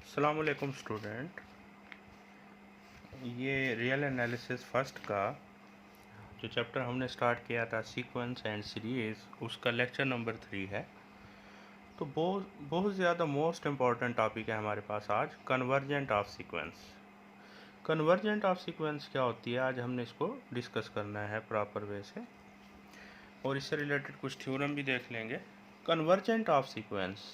अस्सलाम वालेकुम स्टूडेंट। ये रियल एनालिसिस फर्स्ट का जो चैप्टर हमने स्टार्ट किया था सीक्वेंस एंड सीरीज़, उसका लेक्चर नंबर 3 है। तो बहुत बहुत ज़्यादा मोस्ट इम्पॉर्टेंट टॉपिक है हमारे पास आज, convergent of sequence. Convergent of sequence क्या होती है, आज हमने इसको डिस्कस करना है प्रॉपर वे से, और इससे रिलेटेड कुछ थ्योरम भी देख लेंगे। Convergent of sequence,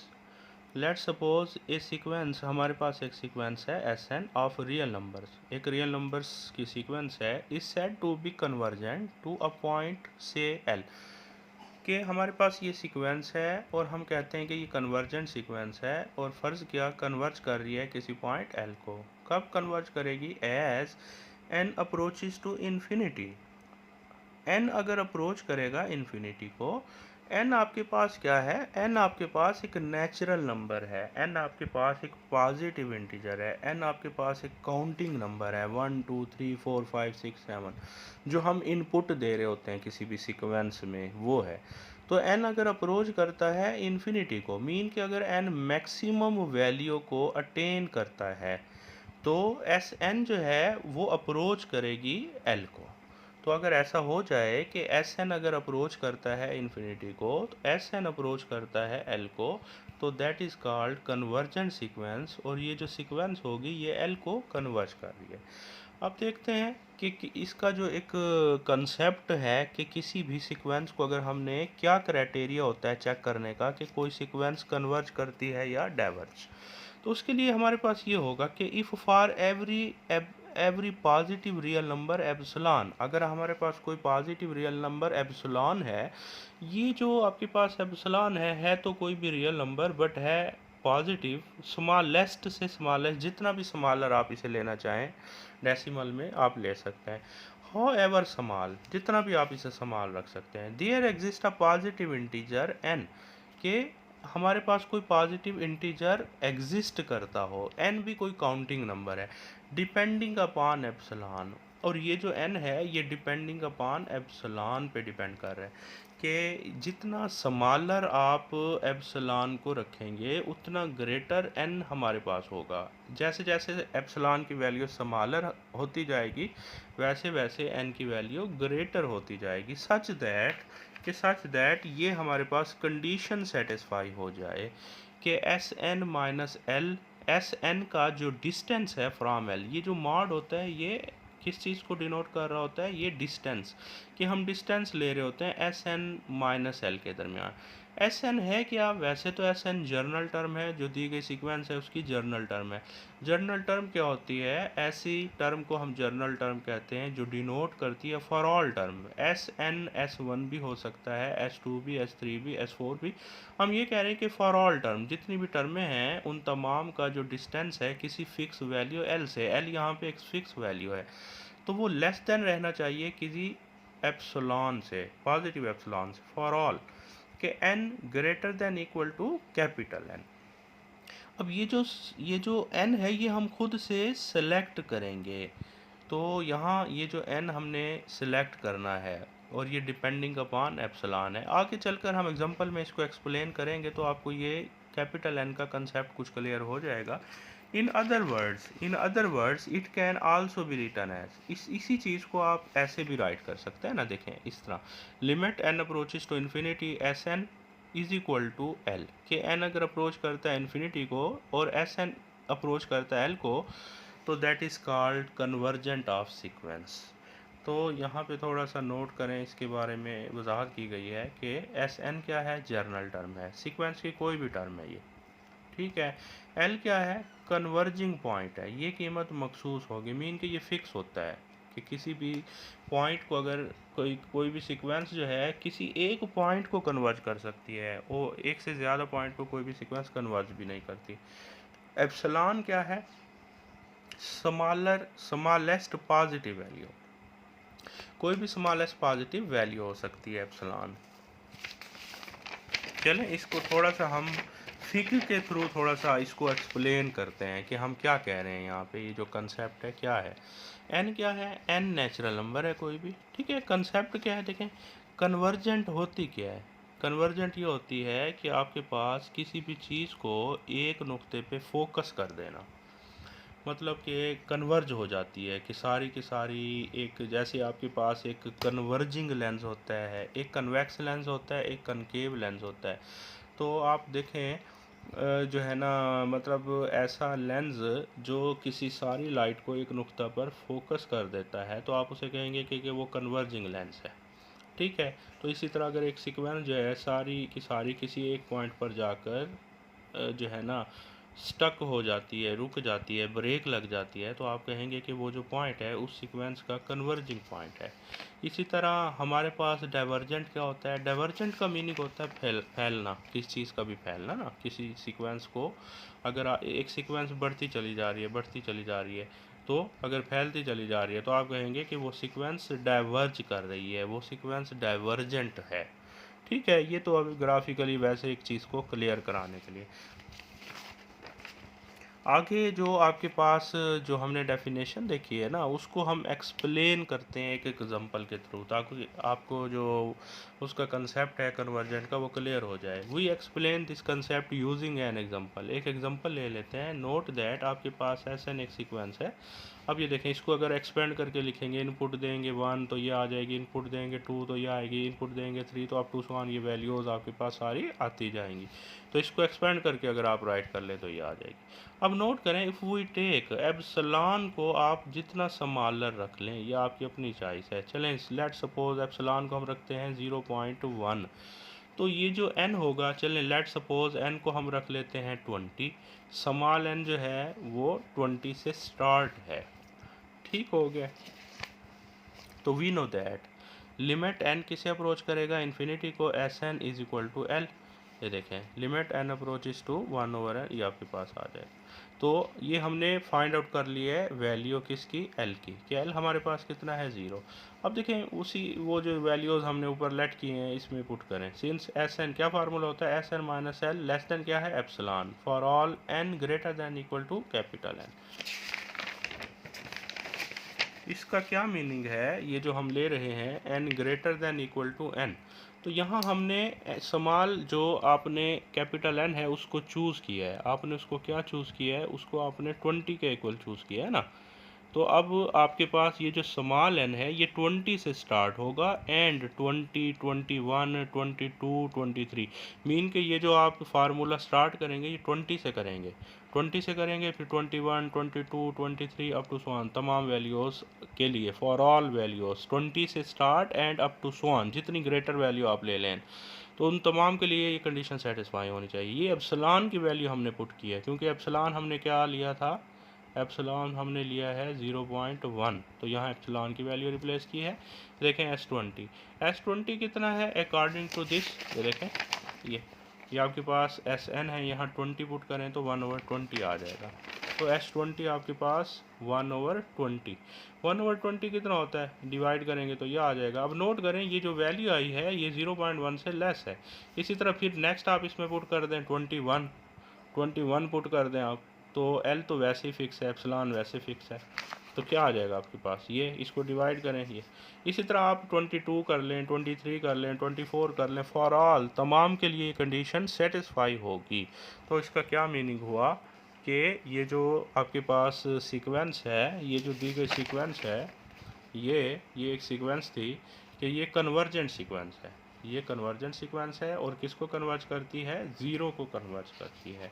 let suppose a sequence, हमारे पास एक सीक्वेंस है s n of real numbers, एक रियल नंबर्स की सीक्वेंस है, is said to be convergent to a point से एल। कि हमारे पास ये सीक्वेंस है और हम कहते हैं कि ये कन्वर्जेंट सीक्वेंस है, और फ़र्ज़ किया कन्वर्ज कर रही है किसी पॉइंट एल को। कब कन्वर्ज करेगी? As n approaches to infinity. N अगर अप्रोच करेगा इन्फिनिटी को, एन आपके पास क्या है? एन आपके पास एक नेचुरल नंबर है, एन आपके पास एक पॉजिटिव इंटीजर है, एन आपके पास एक काउंटिंग नंबर है, 1 2 3 4 5 6 7 जो हम इनपुट दे रहे होते हैं किसी भी सीक्वेंस में, वो है। तो एन अगर अप्रोच करता है इन्फिनिटी को, मीन कि अगर एन मैक्सिमम वैल्यू को अटेन करता है, तो एस एन जो है वो अप्रोच करेगी एल को। तो अगर ऐसा हो जाए कि एस एन अगर अप्रोच करता है इन्फिनिटी को, तो एस एन अप्रोच करता है एल को, तो that is called convergent sequence, और ये जो सीक्वेंस होगी ये एल को कन्वर्ज कर रही है। अब देखते हैं कि इसका जो एक कंसेप्ट है कि किसी भी सीक्वेंस को अगर हमने, क्या क्राइटेरिया होता है चेक करने का कि कोई सीक्वेंस कन्वर्ज करती है या डाइवर्ज। तो उसके लिए हमारे पास ये होगा कि if for every positive real number epsilon, अगर हमारे पास कोई पॉजिटिव रियल नंबर एप्सिलॉन है, ये जो आपके पास एप्सिलॉन है तो कोई भी रियल नंबर, बट है पॉजिटिव, स्मॉलेस्ट से स्मॉलेस्ट, जितना भी स्मॉलर आप इसे लेना चाहें डेसिमल में आप ले सकते हैं, हाउ एवर स्मॉल, जितना भी आप इसे स्मॉल रख सकते हैं। There exist a positive integer n, के हमारे पास कोई पॉजिटिव इंटीजर एग्जिस्ट करता हो, एन भी कोई काउंटिंग नंबर है, डिपेंडिंग अपॉन एप्सिलॉन, और ये जो एन है ये डिपेंडिंग अपॉन एप्सिलॉन पे डिपेंड कर रहा है कि जितना स्मॉलर आप एप्सिलॉन को रखेंगे उतना ग्रेटर एन हमारे पास होगा। जैसे जैसे एप्सिलॉन की वैल्यू स्मॉलर होती जाएगी वैसे वैसे एन की वैल्यू ग्रेटर होती जाएगी, सच दैट ये हमारे पास कंडीशन सेटिस्फाई हो जाए कि s n minus l, s n का जो डिस्टेंस है फ्रॉम एल, ये जो मॉड होता है ये किस चीज़ को डिनोट कर रहा होता है? ये डिस्टेंस, कि हम डिस्टेंस ले रहे होते हैं एस एन माइनस एल के दरमियान। एस एन है क्या? वैसे तो एस एन जर्नल टर्म है, जो दी गई सीक्वेंस है उसकी जर्नल टर्म है। जर्नल टर्म क्या होती है? ऐसी टर्म को हम जर्नल टर्म कहते हैं जो डिनोट करती है for all term. S n s one भी हो सकता है, एस टू भी, एस थ्री भी, एस फोर भी। हम ये कह रहे हैं कि फॉर ऑल टर्म, जितनी भी टर्में हैं उन तमाम का जो डिस्टेंस है किसी फिक्स वैल्यू एल से, एल यहाँ पे एक फिक्स वैल्यू है, तो वो लेस देन रहना चाहिए किसी एप्सिलॉन से, पॉजिटिव एप्सिलॉन से, फॉर ऑल, के n greater than equal to capital n. अब ये जो n है ये हम खुद से सेलेक्ट करेंगे, तो यहाँ ये जो n हमने सेलेक्ट करना है, और ये डिपेंडिंग अपॉन एप्सिलॉन है। आगे चलकर हम एग्जांपल में इसको एक्सप्लेन करेंगे तो आपको ये कैपिटल n का कंसेप्ट कुछ क्लियर हो जाएगा। In other words it can also be written as, इसी चीज़ को आप ऐसे भी राइट कर सकते हैं ना, देखें इस तरह, limit n approaches to infinity s n is equal to l, के एन अगर अप्रोच करता है इन्फिनिटी को और एस एन अप्रोच करता है एल को, तो that is called convergent of sequence. तो यहाँ पे थोड़ा सा नोट करें, इसके बारे में वजाहत की गई है कि एस एन क्या है? जर्नल टर्म है, सीक्वेंस की कोई भी टर्म है ये, ठीक है। एल क्या है? कन्वर्जिंग पॉइंट है, ये कीमत मखसूस होगी, मीन कि ये फिक्स होता है कि किसी भी पॉइंट को अगर कोई भी सीक्वेंस जो है किसी एक पॉइंट को कन्वर्ज कर सकती है, वो एक से ज़्यादा पॉइंट को कोई भी सीक्वेंस कन्वर्ज भी नहीं करती। एप्सिलॉन क्या है? स्मॉलेस्ट पॉजिटिव वैल्यू, कोई भी स्मॉलेस्ट पॉजिटिव वैल्यू हो सकती है एप्सिलॉन। चलें इसको थोड़ा सा हम फिक्र के थ्रू थोड़ा सा इसको एक्सप्लेन करते हैं कि हम क्या कह रहे हैं यहाँ पे, ये जो कंसेप्ट है क्या है। एन क्या है? एन नेचुरल नंबर है कोई भी, ठीक है। कंसेप्ट क्या है? देखें, कन्वर्जेंट होती क्या है? कन्वर्जेंट ये होती है कि आपके पास किसी भी चीज़ को एक नुक्ते पे फोकस कर देना, मतलब कि कन्वर्ज हो जाती है कि सारी की सारी एक, जैसे आपके पास एक कन्वर्जिंग लेंस होता है, एक कन्वेक्स लेंस होता है, एक कनकेव लेंस होता है। तो आप देखें जो है ना, मतलब ऐसा लेंस जो किसी सारी लाइट को एक नुक्ता पर फोकस कर देता है, तो आप उसे कहेंगे कि वो कन्वर्जिंग लेंस है। ठीक है। तो इसी तरह अगर एक सीक्वेंस जो है सारी की सारी किसी एक पॉइंट पर जाकर जो है ना स्टक हो जाती है, रुक जाती है, ब्रेक लग जाती है, तो आप कहेंगे कि वो जो पॉइंट है उस सीक्वेंस का कन्वर्जिंग पॉइंट है। इसी तरह हमारे पास डाइवर्जेंट क्या होता है? डाइवर्जेंट का मीनिंग होता है फैलना, किसी चीज़ का भी फैलना ना, किसी सीक्वेंस को अगर एक सीक्वेंस बढ़ती चली जा रही है, बढ़ती चली जा रही है, तो अगर फैलती चली जा रही है तो आप कहेंगे कि वो सीक्वेंस डाइवर्ज कर रही है, वो सीक्वेंस डाइवर्जेंट है। ठीक है। ये तो अभी ग्राफिकली वैसे एक चीज़ को क्लियर कराने के लिए। आगे जो आपके पास जो हमने डेफिनेशन देखी है ना, उसको हम एक्सप्लेन करते हैं एक एग्जांपल के थ्रू, ताकि आपको जो उसका कंसेप्ट है कन्वर्जेंट का वो क्लियर हो जाए। We explain this concept using an example. एक एग्जांपल ले लेते हैं। नोट दैट आपके पास ऐसा एक सीक्वेंस है। अब ये देखें, इसको अगर एक्सपेंड करके लिखेंगे, इनपुट देंगे 1 तो ये आ जाएगी, इनपुट देंगे 2 तो ये आएगी, इनपुट देंगे 3 तो अप टू सो ऑन ये वैल्यूज़ आपके पास सारी आती जाएंगी। तो इसको एक्सपेंड करके अगर आप राइट कर ले तो ये आ जाएगी। अब नोट करें, इफ़ वी टेक एप्सिलॉन को आप जितना स्मॉलर रख लें, ये आपकी अपनी चॉइस है। चलें, लेट सपोज एप्सिलॉन को हम रखते हैं 0.1, तो ये जो n होगा, चलें लेट सपोज n को हम रख लेते हैं 20। स्मॉल n जो है वो 20 से स्टार्ट है। ठीक हो गया। तो we know that limit n किसे अप्रोच करेगा? इन्फिनिटी को। S n is equal to l. ये देखें, limit n approaches to 1/n, ये आपके पास आ जाएगा। तो ये हमने फाइंड आउट कर लिया है वैल्यू किसकी? l की, कि l हमारे पास कितना है? 0। अब देखें, उसी वो जो वैल्यूज़ हमने ऊपर लेट किए हैं इसमें पुट करें। सिंस एस एन क्या फार्मूला होता है? S n minus l less than क्या है? Epsilon, for all n greater than equal to capital N। इसका क्या मीनिंग है? ये जो हम ले रहे हैं n greater than equal to n, तो यहाँ हमने स्मॉल जो आपने कैपिटल N है उसको चूज़ किया है। आपने उसको क्या चूज़ किया है? उसको आपने 20 के इक्वल चूज़ किया है ना। तो अब आपके पास ये जो स्मॉल n है ये 20 से स्टार्ट होगा एंड 20, 21, 22, 23, मीन के ये जो आप फार्मूला स्टार्ट करेंगे ये 20 से करेंगे, 20 से करेंगे, फिर 21, 22, 23 अप टू सो ऑन, तमाम वैल्यूज़ के लिए, फॉर ऑल वैल्यूज़ 20 से start and up to so on, जितनी ग्रेटर वैल्यू आप ले लें, तो उन तमाम के लिए ये कंडीशन सेटिस्फाई होनी चाहिए। ये एप्सिलॉन की वैल्यू हमने पुट की है, क्योंकि एप्सिलॉन हमने क्या लिया था? एप्सिलॉन हमने लिया है 0.1, तो यहाँ एप्सिलॉन की वैल्यू रिप्लेस की है। देखें S20, S20 कितना है अकॉर्डिंग टू दिस? ये देखें, ये आपके पास Sn है, यहाँ 20 पुट करें तो 1/20 आ जाएगा। तो S20 आपके पास 1/20, 1/20 कितना होता है? डिवाइड करेंगे तो ये आ जाएगा। अब नोट करें, ये जो वैल्यू आई है ये 0.1 से लेस है। इसी तरह फिर नेक्स्ट आप इसमें पुट कर दें 21 पुट कर दें आप, तो L तो वैसे ही फिक्स है, एप्सिलॉन वैसे फिक्स है, तो क्या आ जाएगा आपके पास? ये, इसको डिवाइड करें ये। इसी तरह आप 22 कर लें, 23 कर लें, 24 कर लें, फॉर ऑल तमाम के लिए कंडीशन सेटिस्फाई होगी। तो इसका क्या मीनिंग हुआ कि ये जो आपके पास सीक्वेंस है, ये जो दी गई सीक्वेंस है, ये एक सीक्वेंस थी कि ये कन्वर्जेंट सीक्वेंस है। ये कन्वर्जेंट सीक्वेंस है और किसको कन्वर्ज करती है? ज़ीरो को कन्वर्ज करती है।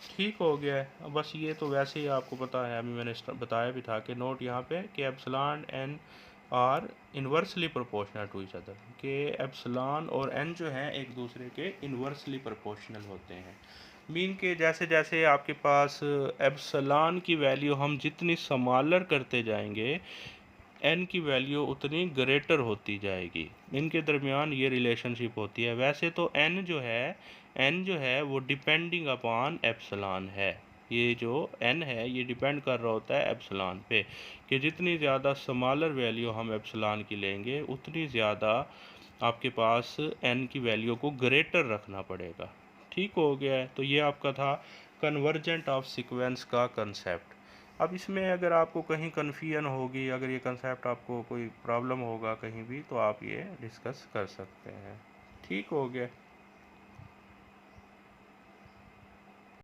ठीक हो गया है। बस ये तो वैसे ही आपको पता है, अभी मैंने बताया भी था कि नोट यहाँ पे कि epsilon n are inversely proportional to each other, कि एप्सिलॉन और एन जो हैं एक दूसरे के इन्वर्सली प्रोपोर्शनल होते हैं। मीन के जैसे जैसे आपके पास एप्सिलॉन की वैल्यू हम जितनी स्मॉलर करते जाएंगे, एन की वैल्यू उतनी ग्रेटर होती जाएगी। इनके दरमियान ये रिलेशनशिप होती है। वैसे तो एन जो है वो डिपेंडिंग अपॉन एप्सिलॉन है। ये जो एन है ये डिपेंड कर रहा होता है एप्सिलॉन पे, कि जितनी ज़्यादा स्मॉलर वैल्यू हम एप्सिलॉन की लेंगे उतनी ज़्यादा आपके पास एन की वैल्यू को ग्रेटर रखना पड़ेगा। ठीक हो गया है। तो ये आपका था कन्वर्जेंट ऑफ सीक्वेंस का कंसेप्ट। अब इसमें अगर आपको कहीं कन्फ्यूजन होगी, अगर ये कंसेप्ट आपको कोई प्रॉब्लम होगा कहीं भी, तो आप ये डिस्कस कर सकते हैं। ठीक हो गया।